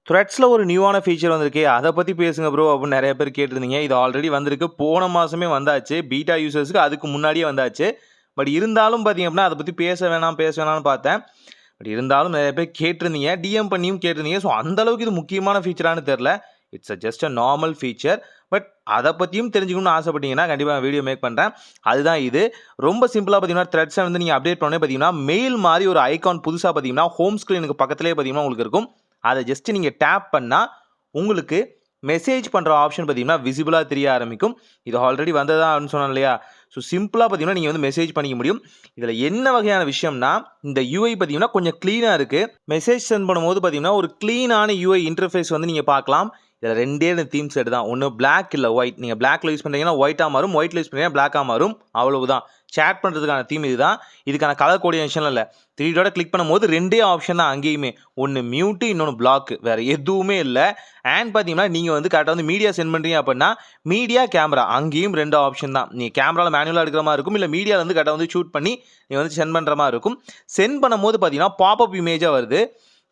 த்ரெட்ஸில் ஒரு நியூவான ஃபீச்சர் வந்திருக்கு, அதை பற்றி பேசுங்க ப்ரோ அப்படின்னு நிறைய பேர் கேட்டிருந்தீங்க. இது ஆல்ரெடி வந்திருக்கு, போன மாதமே வந்தாச்சு. பீட்டா யூசர்ஸுக்கு அதுக்கு முன்னாடியே வந்தாச்சு. பட் இருந்தாலும் பார்த்தீங்க அப்படின்னா அதை பற்றி பேச வேணாம்னு பார்த்தேன். பட் இருந்தாலும் நிறைய பேர் கேட்டிருந்தீங்க, டிஎம் பண்ணியும் கேட்டிருந்தீங்க. ஸோ அந்தளவுக்கு இது முக்கியமான ஃபீச்சரானு தெரில. It's just a normal feature. But அதை பற்றியும் தெரிஞ்சுக்கணும்னு ஆசைப்பட்டீங்கன்னா கண்டிப்பாக வீடியோ மேக் பண்ணுறேன். அதுதான் இது. ரொம்ப சிம்பிளாக பார்த்தீங்கன்னா த்ரெட்ஸை வந்து நீங்கள் அப்டேட் பண்ணே பார்த்தீங்கன்னா மெயில் மாதிரி ஒரு ஐகான் புதுசாக பார்த்தீங்கன்னா ஹோம் ஸ்க்ரீனுக்கு பக்கத்துலேயே பார்த்தீங்கன்னா உங்களுக்கு இருக்கும். அதை ஜஸ்ட் நீங்கள் டேப் பண்ணால் உங்களுக்கு மெசேஜ் பண்ணுற ஆப்ஷன் பார்த்தீங்கன்னா விசிபிளாக தெரிய ஆரம்பிக்கும். இது ஆல்ரெடி வந்ததா அப்படின்னு சொன்னேன் இல்லையா? ஸோ சிம்பிளாக பார்த்தீங்கன்னா நீங்கள் வந்து மெசேஜ் பண்ணிக்க முடியும். இதில் என்ன வகையான விஷயம்னா, இந்த யூஐ பார்த்தீங்கன்னா கொஞ்சம் க்ளீனாக இருக்குது. மெசேஜ் சென்ட் பண்ணும்போது பார்த்தீங்கன்னா ஒரு க்ளீனான யூஐ இன்டர்ஃபேஸ் வந்து நீங்கள் பார்க்கலாம். இதில் ரெண்டே தீம் செட் தான். ஒன்று பிளாக் இல்லை ஒயிட். நீங்கள் பிளாக்ல யூஸ் பண்ணுறீங்கன்னா ஒயிட்டாக மாறும், ஒயிட்ல யூஸ் பண்ணுறீங்கன்னா பிளாக்காக மாறும். அவ்வளவுதான். சேட் பண்ணுறதுக்கான தீம் இதுதான். இதுக்கான கலர் கோஆர்டினேஷன்லாம் இல்லை. 3 டாட் கிளிக் பண்ணும்போது ரெண்டே ஆப்ஷன் தான் அங்கேயுமே. ஒன்று மியூட்டு, இன்னொன்று பிளாக். வேறு எதுவுமே இல்லை. அண்ட் பார்த்தீங்கன்னா நீங்கள் வந்து கரெக்டாக வந்து மீடியா சென்ட் பண்ணுறீங்க அப்படின்னா மீடியா, கேமரா அங்கேயும் 2 ஆப்ஷன் தான். நீங்கள் கேமராவில் மேனுவலாக எடுக்கிற மாதிரி இருக்கும், இல்லை மீடியாவில் வந்து கரெக்டாக வந்து ஷூட் பண்ணி நீங்கள் வந்து சென்ட் பண்ணுற மாதிரி இருக்கும். சென்ட் பண்ணும்போது பார்த்தீங்கன்னா பாப்அப் இமேஜாக வருது.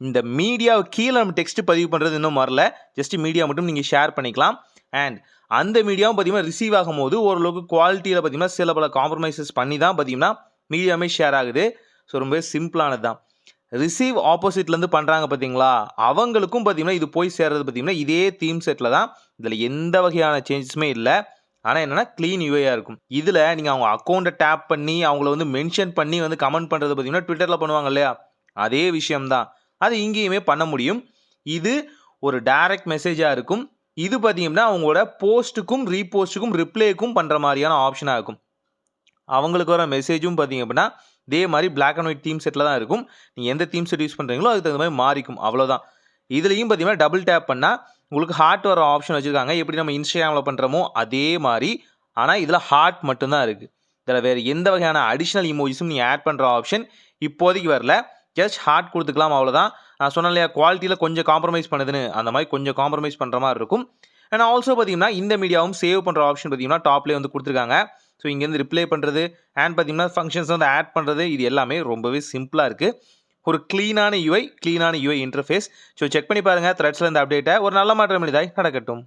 இந்த மீடியா கீழே நம்ம டெக்ஸ்ட் பதிவு பண்ணுறது இன்னும் வரல. ஜஸ்ட் மீடியா மட்டும் நீங்கள் ஷேர் பண்ணிக்கலாம். அண்ட் அந்த மீடியாவும் பார்த்தீங்கன்னா ரிசீவ் ஆகும்போது ஓரளவுக்கு குவாலிட்டியில் பார்த்தீங்கன்னா சில பல காம்ப்ரமைசஸ் பண்ணி தான் பார்த்தீங்கன்னா மீடியாமே ஷேர் ஆகுது. ஸோ ரொம்பவே சிம்பிளானது தான். ரிசீவ் ஆப்போசிட்லேருந்து பண்ணுறாங்க பார்த்தீங்களா, அவங்களுக்கும் பார்த்தீங்கன்னா இது போய் சேர்றது பார்த்தீங்கன்னா இதே தீம் செட்டில் தான். இதில் எந்த வகையான சேஞ்சஸுமே இல்லை. ஆனால் என்னென்னா க்ளீன் யூஐயாக இருக்கும். இதில் நீங்கள் அவங்க அக்கௌண்ட்டை டேப் பண்ணி அவங்கள வந்து மென்ஷன் பண்ணி வந்து கமெண்ட் பண்ணுறது பார்த்தீங்கன்னா ட்விட்டரில் பண்ணுவாங்க இல்லையா, அதே விஷயம்தான். அது இங்கேயுமே பண்ண முடியும். இது ஒரு டைரக்ட் மெசேஜாக இருக்கும். இது பார்த்தீங்கன்னா அவங்களோட போஸ்ட்டுக்கும் ரீபோஸ்ட்டுக்கும் ரிப்ளைக்கும் பண்ணுற மாதிரியான ஆப்ஷனாக இருக்கும். அவங்களுக்கு வர மெசேஜும் பார்த்தீங்க அப்படின்னா இதே மாதிரி பிளாக் அண்ட் ஒயிட் தீம் செட்டில் தான் இருக்கும். நீங்கள் எந்த தீம் செட் யூஸ் பண்ணுறீங்களோ அதுக்கு தகுந்த மாதிரி மாறிக்கும். அவ்வளோதான். இதுலேயும் பார்த்தீங்கன்னா டபுள் டேப் பண்ணால் உங்களுக்கு ஹார்ட் வர ஆப்ஷன் வச்சுருக்காங்க. எப்படி நம்ம இன்ஸ்டாகிராமில் பண்ணுறோமோ அதே மாதிரி. ஆனால் இதில் ஹார்ட் மட்டும்தான் இருக்குது. இதில் வேறு எந்த வகையான அடிஷ்னல் இமோஜிஸும் நீங்கள் ஆட் பண்ணுற ஆப்ஷன் இப்போதைக்கு வரல. ஜஸ்ட் ஹார்ட் கொடுத்துக்கலாம், அவ்வளோதான். நான் சொன்னேன் இல்லையா குவாலிட்டியில் கொஞ்சம் காம்ப்ரமைஸ் பண்ணுதுன்னு, அந்த மாதிரி கொஞ்சம் காம்ப்ரமைஸ் பண்ணுற மாதிரி இருக்கும். அண்ட் ஆல்சோ பார்த்தீங்கன்னா இந்த மீடியாவும் சேவ் பண்ணுற ஆப்ஷன் பார்த்தீங்கன்னா டாப்லேயே வந்து கொடுத்துருக்காங்க. ஸோ இங்கேருந்து ரிப்ளை பண்ணுறது அண்ட் பார்த்தீங்கன்னா ஃபங்க்ஷன்ஸ் வந்து ஆட் பண்ணுறது, இது எல்லாமே ரொம்பவே சிம்பிளாக இருக்குது. ஒரு க்ளீனான யூஐ இன்டர்ஃபேஸ். ஸோ செக் பண்ணி பாருங்கள் த்ரெட்ஸில் இந்த அப்டேட்டை. ஒரு நல்ல மாற்றம் எளிதாய் நடக்கட்டும்.